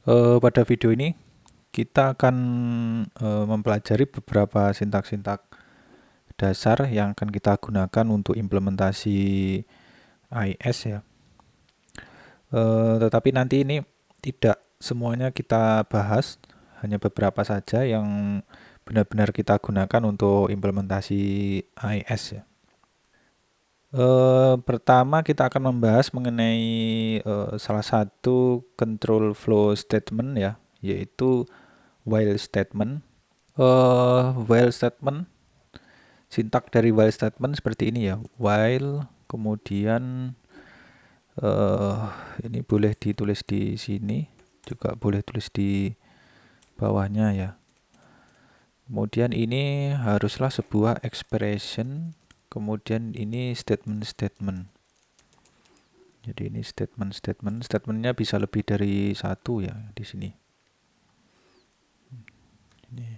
Pada video ini kita akan mempelajari beberapa sintak-sintak dasar yang akan kita gunakan untuk implementasi AIS ya. Tetapi nanti ini tidak semuanya kita bahas, hanya beberapa saja yang benar-benar kita gunakan untuk implementasi AIS ya. Pertama kita akan membahas mengenai salah satu control flow statement ya, yaitu while statement. While statement, sintak dari while statement seperti ini ya. While, kemudian ini boleh ditulis di sini, juga boleh tulis di bawahnya ya. Kemudian ini haruslah sebuah expression, kemudian ini statement-statement. Jadi ini statement-statement, statementnya bisa lebih dari satu ya di sini. Ini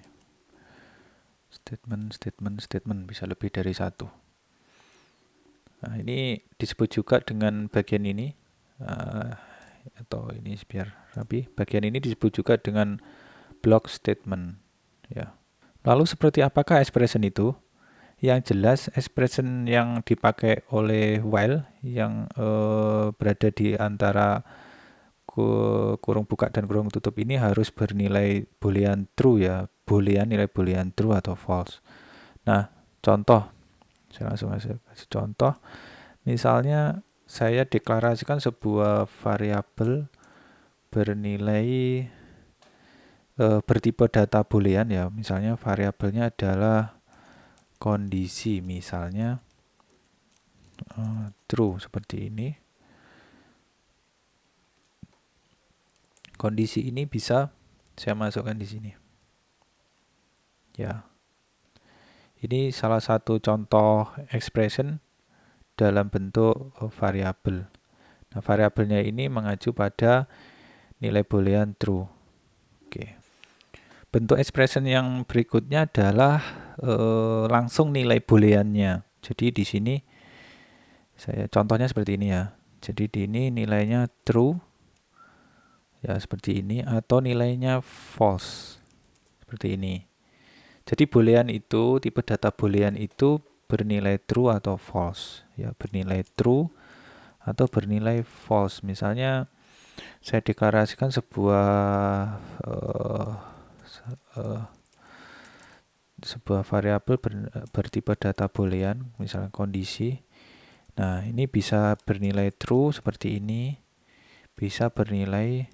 statement bisa lebih dari satu. Nah, ini disebut juga dengan bagian ini, atau ini biar rapi. Bagian ini disebut juga dengan block statement. Ya. Lalu seperti apakah expression itu? Yang jelas expression yang dipakai oleh while yang berada di antara kurung buka dan kurung tutup ini harus bernilai boolean true ya. Nilai boolean true atau false. Nah, contoh. Saya langsung kasih contoh. Misalnya saya deklarasikan sebuah variabel bernilai bertipe data boolean ya. Misalnya variabelnya adalah kondisi, misalnya true seperti ini. Kondisi ini bisa saya masukkan di sini. Ya. Ini salah satu contoh expression dalam bentuk variabel. Nah, variabelnya ini mengacu pada nilai boolean true. Oke. Bentuk expression yang berikutnya adalah langsung nilai booleannya. Jadi di sini saya contohnya seperti ini ya. Jadi di ini nilainya true ya seperti ini, atau nilainya false seperti ini. Jadi boolean itu, tipe data boolean itu bernilai true atau false ya, bernilai true atau bernilai false. Misalnya saya deklarasikan sebuah variabel bertipe data boolean, misalnya kondisi. Nah, ini bisa bernilai true seperti ini, bisa bernilai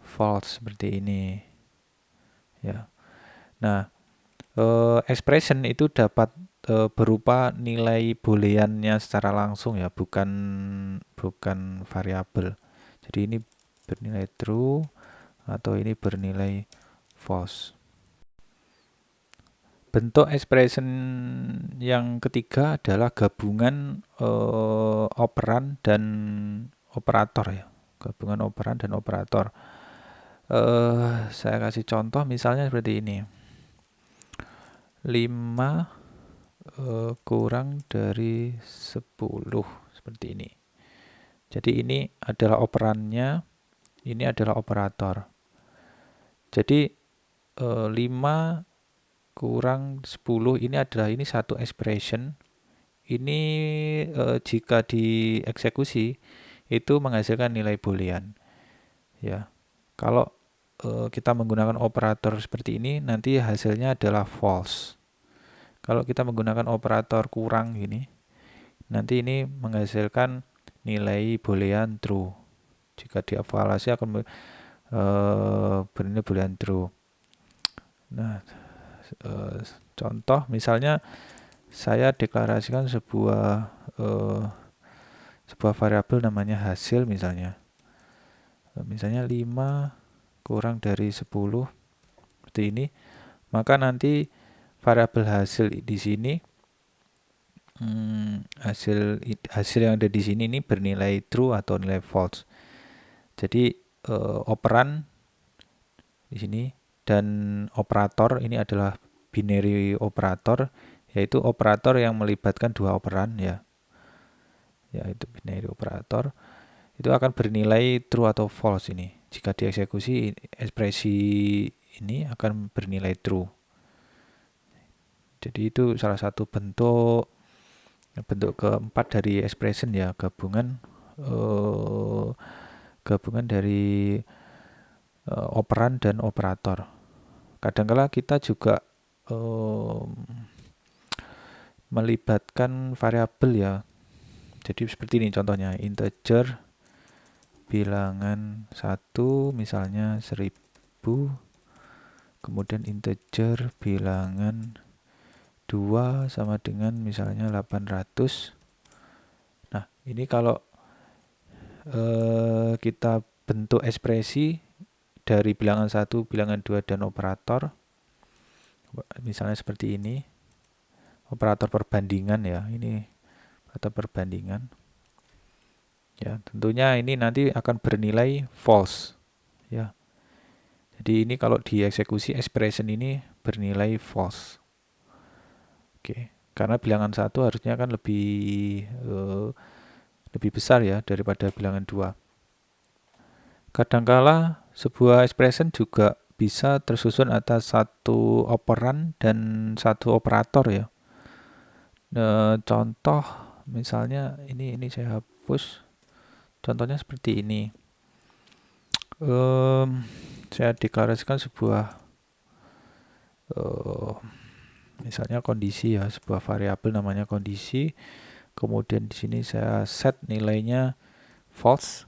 false seperti ini. Ya. Nah, expression itu dapat berupa nilai booleannya secara langsung ya, bukan variabel. Jadi ini bernilai true atau ini bernilai false. Bentuk expression yang ketiga adalah gabungan operan dan operator ya. Gabungan operan dan operator. Saya kasih contoh misalnya seperti ini. 5 kurang dari 10 seperti ini. Jadi ini adalah operannya, ini adalah operator. Jadi 5 kurang 10 ini adalah satu expression. Ini jika dieksekusi itu menghasilkan nilai boolean. Ya. Kalau kita menggunakan operator seperti ini, nanti hasilnya adalah false. Kalau kita menggunakan operator kurang gini, nanti ini menghasilkan nilai boolean true. Jika dievaluasi akan bernilai boolean true. Nah, contoh misalnya saya deklarasikan sebuah variabel namanya hasil misalnya. Misalnya 5 kurang dari 10 seperti ini, maka nanti variabel hasil di sini hasil yang ada di sini ini bernilai true atau nilai false. Jadi operan di sini dan operator ini adalah binary operator, yaitu operator yang melibatkan dua operan ya. Yaitu binary operator. Itu akan bernilai true atau false ini. jika dieksekusi ekspresi ini akan bernilai true. Jadi itu salah satu bentuk keempat dari expression ya, gabungan dari operan dan operator. Kadangkala kita juga melibatkan variabel ya. Jadi seperti ini contohnya, integer bilangan 1 misalnya 1000, kemudian integer bilangan 2 sama dengan misalnya 800. Nah, ini kalau kita bentuk ekspresi dari bilangan 1, bilangan 2, dan operator, misalnya seperti ini, operator perbandingan ya, ini operator perbandingan. Ya, tentunya ini nanti akan bernilai false. Ya. Jadi ini kalau dieksekusi expression ini bernilai false. Oke, karena bilangan 1 harusnya kan lebih besar ya daripada bilangan 2. Kadangkala sebuah expression juga bisa tersusun atas satu operan dan satu operator ya. Contoh misalnya ini saya hapus. Contohnya seperti ini. Saya deklarasikan sebuah misalnya kondisi ya, sebuah variabel namanya kondisi. Kemudian di sini saya set nilainya false.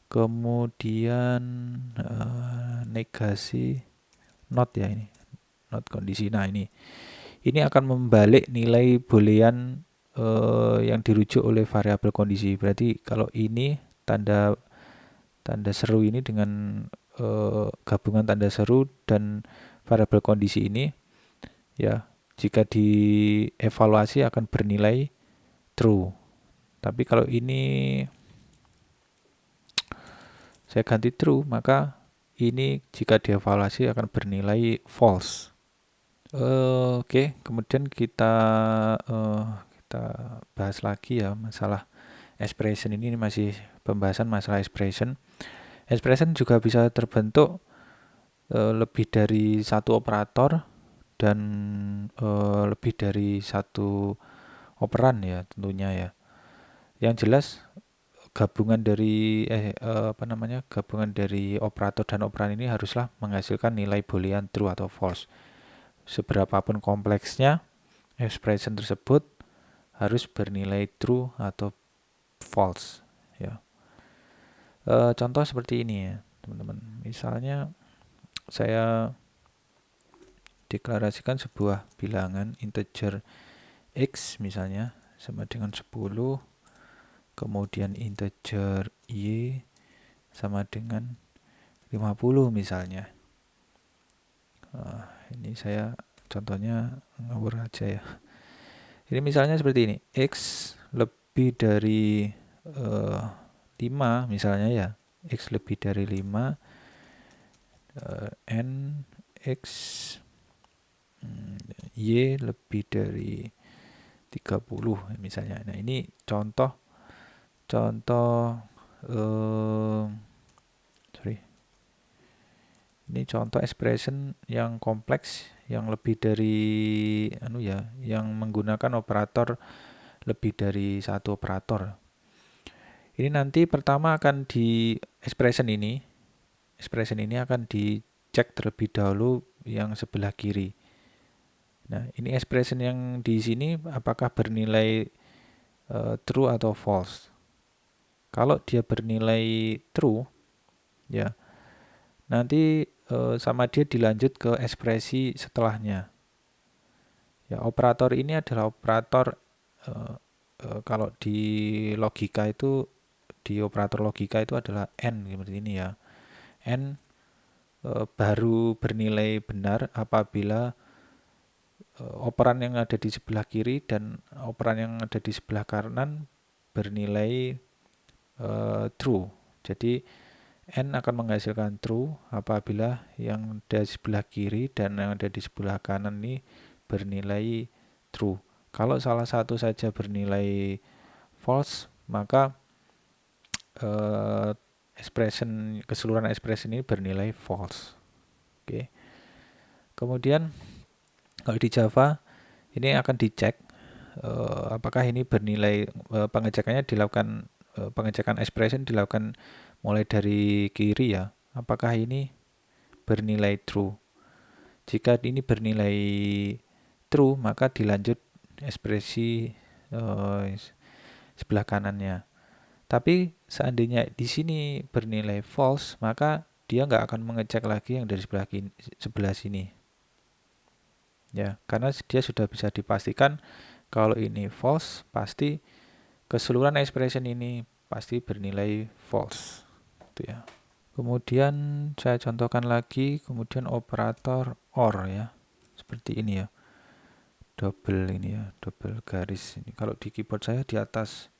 Kemudian negasi not ya, ini not kondisi. Nah, ini akan membalik nilai boolean yang dirujuk oleh variabel kondisi. Berarti kalau ini tanda seru ini dengan gabungan tanda seru dan variabel kondisi ini ya, jika dievaluasi akan bernilai true. Tapi kalau ini saya ganti true, maka ini jika dievaluasi akan bernilai false. Oke, kemudian kita bahas lagi ya masalah expression ini masih pembahasan masalah expression. Expression juga bisa terbentuk lebih dari satu operator dan lebih dari satu operan ya tentunya ya. Yang jelas gabungan dari gabungan dari operator dan operan ini haruslah menghasilkan nilai boolean true atau false. Seberapapun kompleksnya expression tersebut harus bernilai true atau false ya. Contoh seperti ini ya teman-teman. Misalnya saya deklarasikan sebuah bilangan integer x misalnya sama dengan 10, kemudian integer y sama dengan 50 misalnya. Ini saya contohnya ngawur aja ya. Ini misalnya seperti ini, x lebih dari 5 misalnya ya, x lebih dari 5, n x y lebih dari 30 misalnya. Nah, ini contoh ini contoh expression yang kompleks yang lebih dari yang menggunakan operator lebih dari satu operator. Ini nanti pertama akan expression ini akan dicek terlebih dahulu yang sebelah kiri. Nah, ini expression yang di sini apakah bernilai true atau false. Kalau dia bernilai true, ya nanti sama dia dilanjut ke ekspresi setelahnya. Ya, operator ini adalah operator kalau di logika itu, di operator logika itu adalah n seperti ini ya. N baru bernilai benar apabila operan yang ada di sebelah kiri dan operan yang ada di sebelah kanan bernilai true. Jadi n akan menghasilkan true apabila yang ada di sebelah kiri dan yang ada di sebelah kanan ini bernilai true. Kalau salah satu saja bernilai false, maka keseluruhan expression ini bernilai false. Oke. Kemudian kalau di Java ini akan dicek apakah ini bernilai pengecekannya dilakukan pengecekan expression dilakukan mulai dari kiri ya. Apakah ini bernilai true? Jika ini bernilai true, maka dilanjut ekspresi sebelah kanannya. Tapi seandainya di sini bernilai false, maka dia nggak akan mengecek lagi yang dari sebelah sini. Ya, karena dia sudah bisa dipastikan kalau ini false, pasti keseluruhan expression ini pasti bernilai false. Itu ya. Kemudian saya contohkan lagi, kemudian operator OR ya. Seperti ini ya. Double garis ini. Kalau di keyboard saya di atas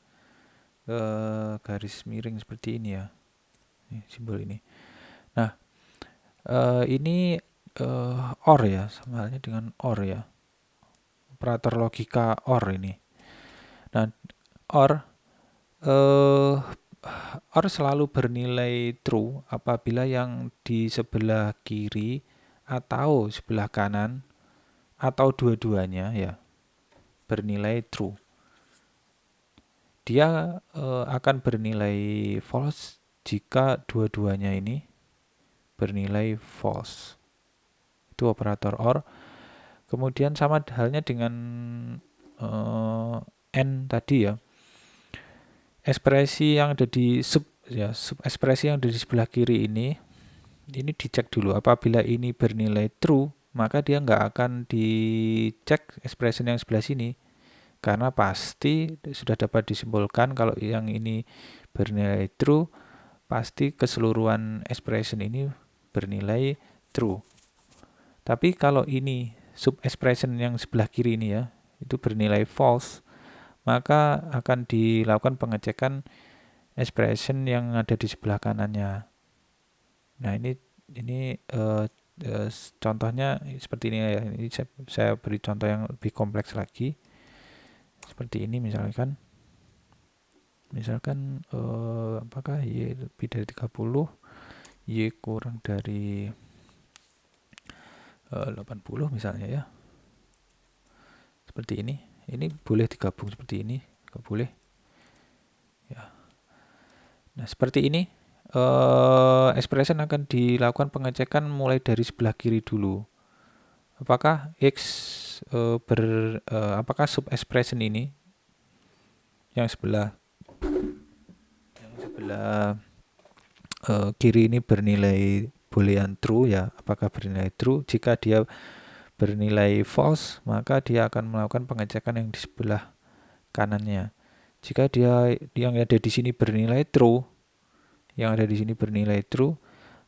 garis miring seperti ini ya. Ini simbol ini. Nah, ini OR ya, sama halnya dengan OR ya. Operator logika OR ini. Nah, OR selalu bernilai true apabila yang di sebelah kiri atau sebelah kanan atau dua-duanya ya bernilai true. Dia akan bernilai false jika dua-duanya ini bernilai false. Itu operator OR. Kemudian sama halnya dengan N tadi ya. Ekspresi yang ada di ekspresi yang ada di sebelah kiri ini dicek dulu. Apabila ini bernilai true, maka dia nggak akan dicek expression yang sebelah sini, karena pasti sudah dapat disimpulkan kalau yang ini bernilai true, pasti keseluruhan expression ini bernilai true. Tapi kalau ini sub expression yang sebelah kiri ini ya, itu bernilai false, maka akan dilakukan pengecekan expression yang ada di sebelah kanannya. Nah, ini contohnya seperti ini ya. Ini saya beri contoh yang lebih kompleks lagi. Seperti ini misalkan apakah Y lebih dari 30, Y kurang dari 80 misalnya ya. Seperti ini. Ini boleh digabung seperti ini, nggak boleh. Ya. Nah, seperti ini expression akan dilakukan pengecekan mulai dari sebelah kiri dulu. Apakah apakah sub expression ini yang sebelah kiri ini bernilai boolean true ya, apakah bernilai true? Jika dia bernilai false, maka dia akan melakukan pengecekan yang di sebelah kanannya. Jika dia yang ada di sini bernilai true,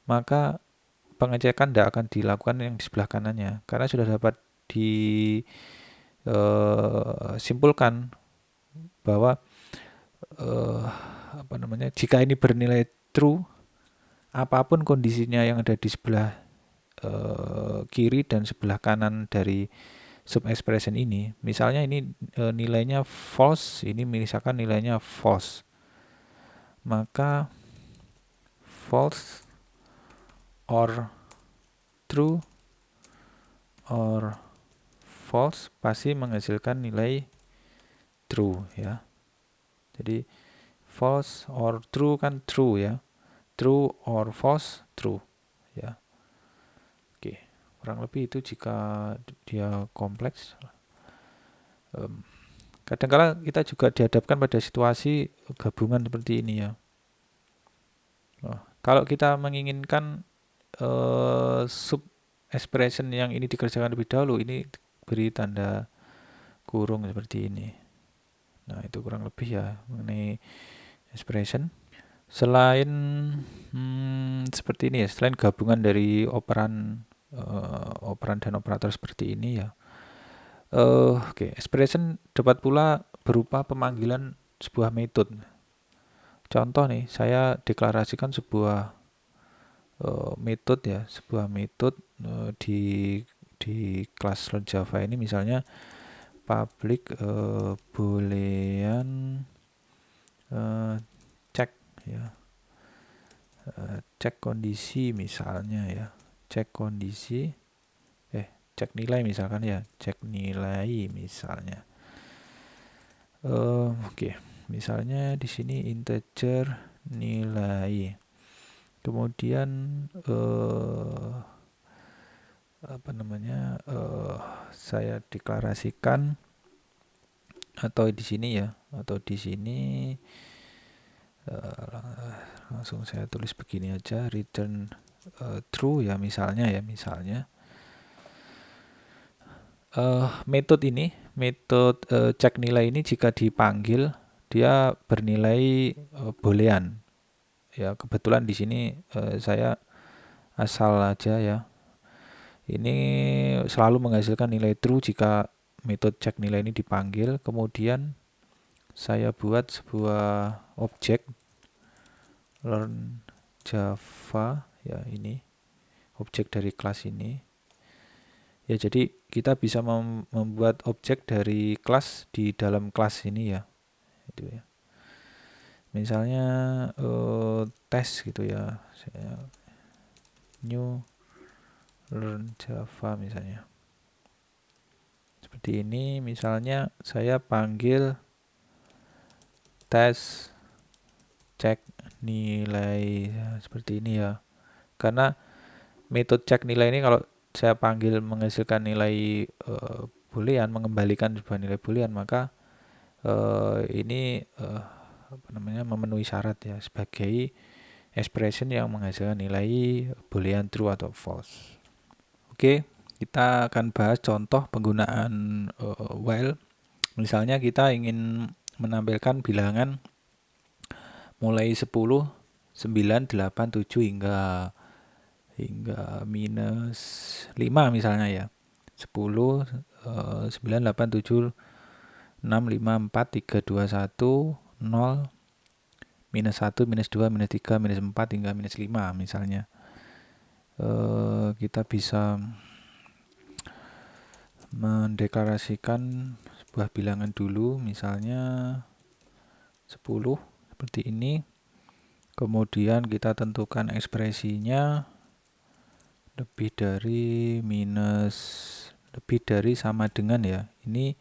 maka pengecekan tidak akan dilakukan yang di sebelah kanannya, karena sudah dapat disimpulkan bahwa jika ini bernilai true, apapun kondisinya yang ada di sebelah kiri dan sebelah kanan dari sub expression ini, misalnya ini nilainya false, ini misalkan nilainya false, maka false or true or false pasti menghasilkan nilai true ya. Jadi false or true kan true ya. True or false true ya. Oke, kurang lebih itu jika dia kompleks. Kadang-kala kita juga dihadapkan pada situasi gabungan seperti ini ya. Kalau kita menginginkan sub expression yang ini dikerjakan lebih dahulu, ini beri tanda kurung seperti ini. Nah, itu kurang lebih ya mengenai expression. Selain seperti ini ya, selain gabungan dari operan dan operator seperti ini ya. Expression dapat pula berupa pemanggilan sebuah metode. Contoh nih, saya deklarasikan sebuah metode ya, sebuah metode di kelas Java ini, misalnya public boolean check ya. cek kondisi misalnya ya, cek kondisi, cek nilai misalkan ya, cek nilai misalnya. Oke, misalnya di sini integer nilai. Kemudian saya deklarasikan atau di sini ya, atau di sini langsung saya tulis begini aja, return true ya misalnya. Metode cek nilai ini jika dipanggil dia bernilai boolean. Ya, kebetulan di sini saya asal aja ya. Ini selalu menghasilkan nilai true jika metode cek nilai ini dipanggil. Kemudian saya buat sebuah objek learn Java ya, ini objek dari kelas ini. Ya, jadi kita bisa membuat objek dari kelas di dalam kelas ini ya. Itu ya. Misalnya tes gitu ya. Saya new learn Java misalnya. Seperti ini, misalnya saya panggil tes cek nilai ya, seperti ini ya. Karena metode cek nilai ini kalau saya panggil menghasilkan nilai boolean, mengembalikan sebuah nilai boolean, maka ini memenuhi syarat ya sebagai expression yang menghasilkan nilai boolean true atau false. Oke, kita akan bahas contoh penggunaan while. Misalnya kita ingin menampilkan bilangan mulai 10, 9, 8, 7 hingga minus 5 misalnya ya. 10, 9, 8, 7, 6, 5, 4, 3, 2, 1, 0, minus 1, minus 2, minus 3, minus 4 hingga minus 5 misalnya. Kita bisa mendeklarasikan sebuah bilangan dulu, misalnya 10 seperti ini. Kemudian kita tentukan ekspresinya lebih dari sama dengan ya. Ini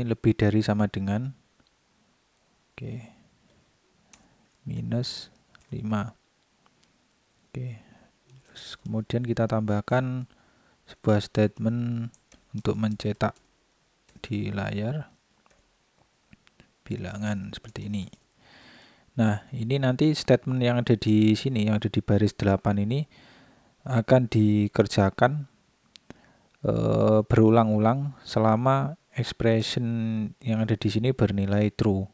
lebih dari sama dengan. Oke. Minus 5. Oke. Terus kemudian kita tambahkan sebuah statement untuk mencetak di layar bilangan seperti ini. Nah, ini nanti statement yang ada di sini, yang ada di baris 8 ini akan dikerjakan berulang-ulang selama expression yang ada di sini bernilai true.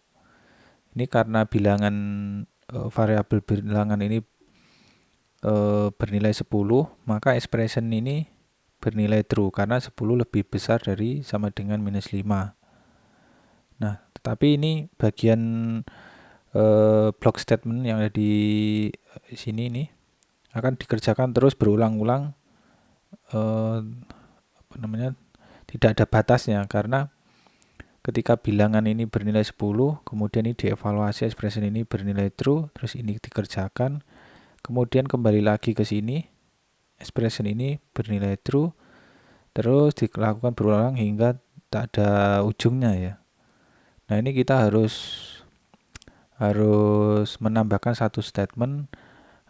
Ini karena bilangan variabel bilangan ini bernilai 10, maka expression ini bernilai true karena 10 lebih besar dari sama dengan minus 5. Nah, tetapi ini bagian block statement yang ada di sini ini akan dikerjakan terus berulang-ulang, tidak ada batasnya, karena ketika bilangan ini bernilai 10, kemudian ini dievaluasi expression ini bernilai true, terus ini dikerjakan, kemudian kembali lagi ke sini, expression ini bernilai true, terus dilakukan berulang hingga tak ada ujungnya ya. Nah, ini kita harus menambahkan satu statement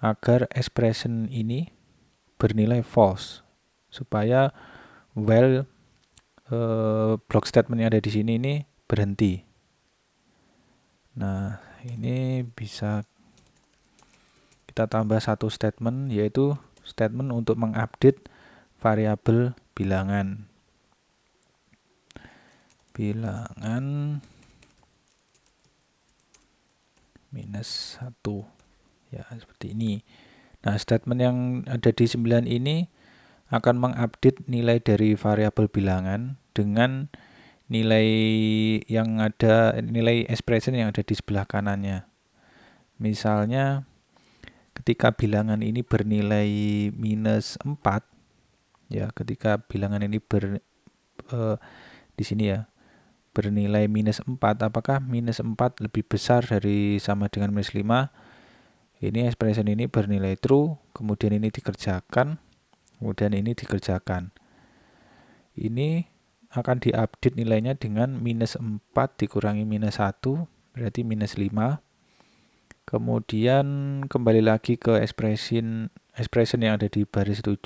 agar expression ini bernilai false, supaya while block statement yang ada di sini ini berhenti. Nah, ini bisa kita tambah satu statement, yaitu statement untuk mengupdate variabel bilangan minus 1 ya, seperti ini. Nah, statement yang ada di 9 ini akan mengupdate nilai dari variabel bilangan dengan nilai expression yang ada di sebelah kanannya. Misalnya ketika bilangan ini bernilai minus 4 ya, ketika bilangan ini di sini ya bernilai minus 4, apakah minus 4 lebih besar dari sama dengan minus 5? Ini expression ini bernilai true, kemudian ini dikerjakan, kemudian ini dikerjakan. Ini akan diupdate nilainya dengan minus 4 dikurangi minus 1, berarti minus 5. Kemudian kembali lagi ke expression yang ada di baris 7.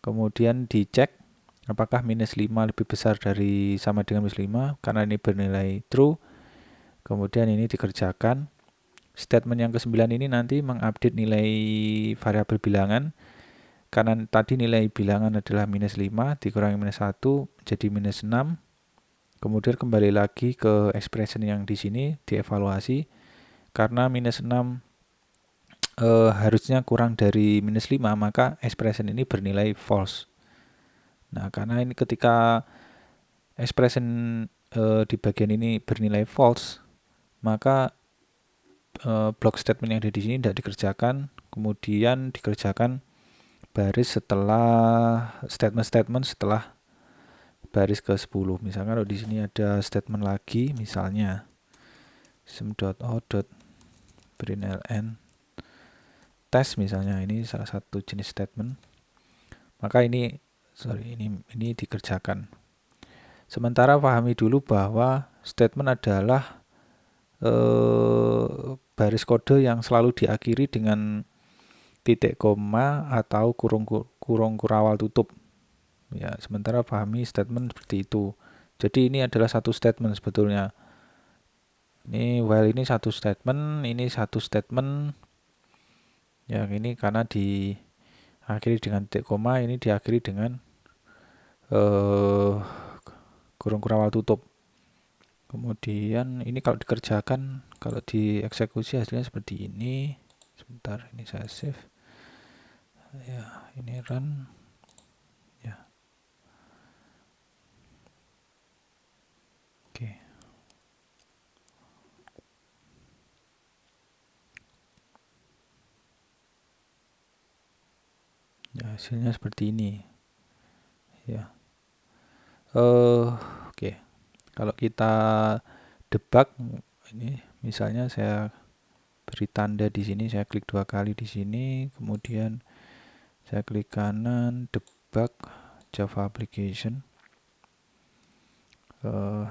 Kemudian dicek apakah minus 5 lebih besar dari sama dengan minus 5, karena ini bernilai true. Kemudian ini dikerjakan. Statement yang ke-9 ini nanti mengupdate nilai variabel bilangan. Karena tadi nilai bilangan adalah minus 5 dikurangi minus 1 jadi minus 6. Kemudian kembali lagi ke expression yang di sini dievaluasi. Karena minus 6 harusnya kurang dari minus 5, maka expression ini bernilai false. Nah, karena ini ketika expression di bagian ini bernilai false, maka block statement yang ada di sini tidak dikerjakan, kemudian dikerjakan baris setelah statement setelah baris ke-10. Misalkan kalau di sini ada statement lagi, misalnya system.out.println test, misalnya ini salah satu jenis statement, maka ini dikerjakan. Sementara pahami dulu bahwa statement adalah baris kode yang selalu diakhiri dengan titik koma atau kurung kurawal tutup. Ya, sementara pahami statement seperti itu. Jadi ini adalah satu statement sebetulnya. Ini while ini satu statement, ini satu statement. Ya, ini karena diakhiri dengan titik koma, ini diakhiri dengan kurung kurawal tutup. Kemudian ini kalau dikerjakan, kalau dieksekusi hasilnya seperti ini. Sebentar, ini saya save. Ya, ini run. Ya. Oke. Ya, hasilnya seperti ini. Ya. Oke. Kalau kita debug, ini misalnya saya beri tanda di sini, saya klik 2 kali di sini, kemudian saya klik kanan, debug Java application.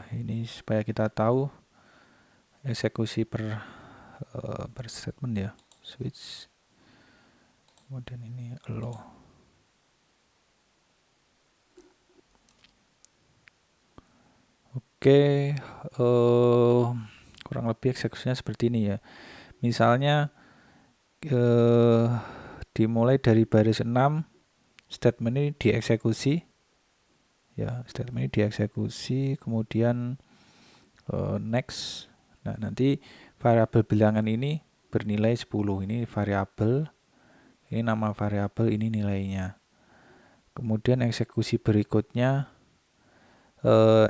Ini supaya kita tahu eksekusi per statement ya, switch, kemudian ini allow. Oke, kurang lebih eksekusinya seperti ini ya. Misalnya dimulai dari baris 6, statement ini dieksekusi. Ya, statement ini dieksekusi, kemudian next. Nah, nanti variabel bilangan ini bernilai 10. Ini variabel, ini nama variabel, ini nilainya. Kemudian eksekusi berikutnya,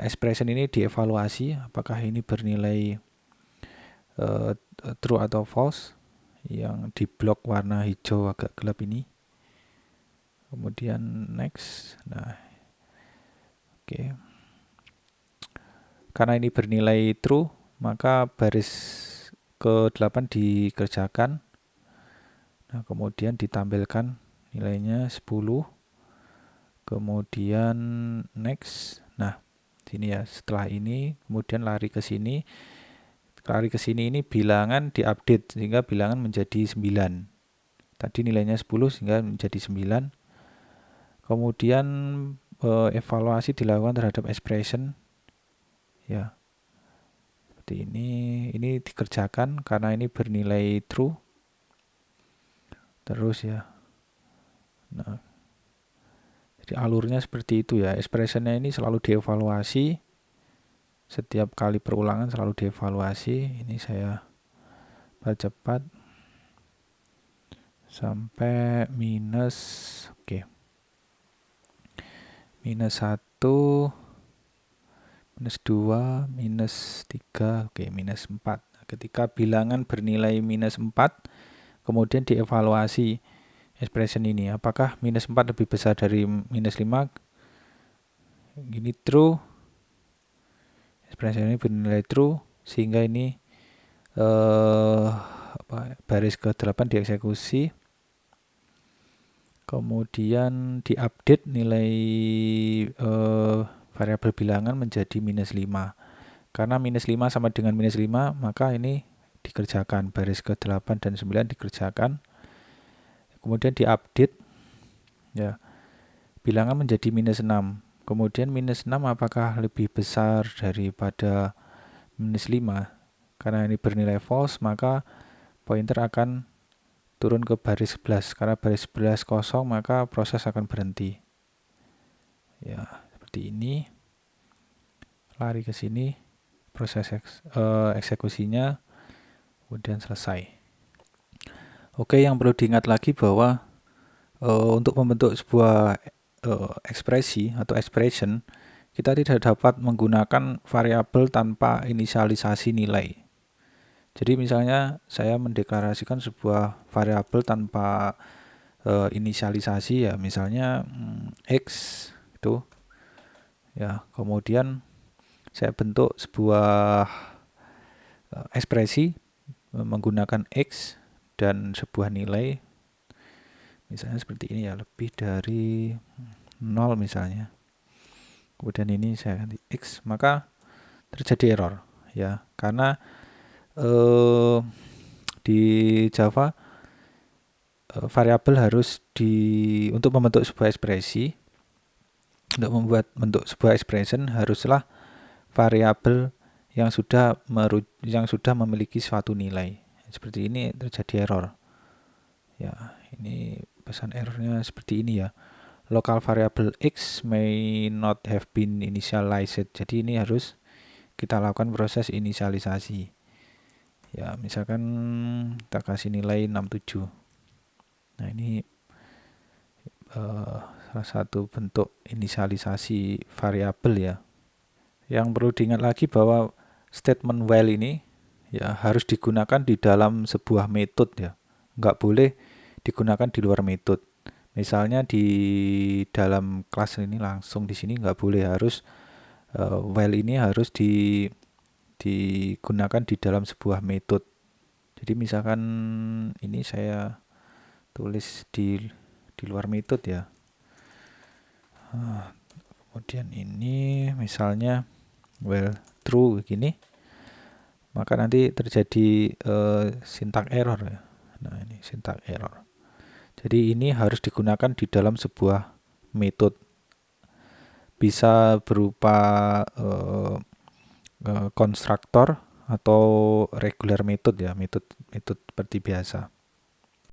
expression ini dievaluasi apakah ini bernilai true atau false, yang di blok warna hijau agak gelap ini. Kemudian next. Nah, oke. Karena ini bernilai true, maka baris ke-8 dikerjakan. Nah, kemudian ditampilkan nilainya 10. Kemudian next. Nah, sini ya, setelah ini kemudian lari ke sini. Lari ke sini ini bilangan diupdate sehingga bilangan menjadi 9. Tadi nilainya 10 sehingga menjadi 9. Kemudian evaluasi dilakukan terhadap expression. Ya. Seperti ini dikerjakan karena ini bernilai true. Terus ya. Nah, jadi alurnya seperti itu ya. Expressionnya ini selalu dievaluasi. Setiap kali perulangan selalu dievaluasi. Ini saya percepat sampai minus, oke. Minus 1, minus 2, minus 3, oke, minus 4. Nah, ketika bilangan bernilai minus 4, kemudian dievaluasi expression ini. Apakah minus 4 lebih besar dari minus 5? Gini true. Expression ini bernilai true, sehingga ini baris ke-8 dieksekusi. Kemudian diupdate nilai variabel bilangan menjadi -5. Karena -5 sama dengan -5, maka ini dikerjakan. Baris ke-8 dan 9 dikerjakan. Kemudian diupdate, ya, bilangan menjadi -6. Kemudian -6 apakah lebih besar daripada -5? Karena ini bernilai false, maka pointer akan turun ke baris 11. Karena baris 11 kosong, maka proses akan berhenti. Ya, seperti ini. Lari ke sini, proses eksekusinya, kemudian selesai. Oke, yang perlu diingat lagi bahwa untuk membentuk sebuah ekspresi atau expression, kita tidak dapat menggunakan variabel tanpa inisialisasi nilai. Jadi misalnya saya mendeklarasikan sebuah variabel tanpa inisialisasi, ya misalnya x itu, ya, kemudian saya bentuk sebuah ekspresi menggunakan x dan sebuah nilai, misalnya seperti ini, ya, lebih dari 0 misalnya. Kemudian ini saya ganti x, maka terjadi error, ya, karena di Java variabel harus untuk membentuk sebuah ekspresi, untuk membentuk sebuah expression haruslah variabel yang sudah memiliki suatu nilai. Seperti ini terjadi error. Ya, ini pesan errornya seperti ini, ya. Local variable x may not have been initialized. Jadi ini harus kita lakukan proses inisialisasi. Ya, misalkan kita kasih nilai 67. Nah, ini salah satu bentuk inisialisasi variabel, ya. Yang perlu diingat lagi bahwa statement while ini, ya, harus digunakan di dalam sebuah metode, ya. Nggak boleh digunakan di luar metode. Misalnya di dalam kelas ini langsung di sini nggak boleh, harus while ini harus digunakan di dalam sebuah metode. Jadi misalkan ini saya tulis di luar metode, ya. Kemudian ini misalnya while true begini, maka nanti terjadi syntax error, ya. Nah, ini syntax error. Jadi ini harus digunakan di dalam sebuah metode. Bisa berupa konstruktor atau regular method, ya, metode seperti biasa.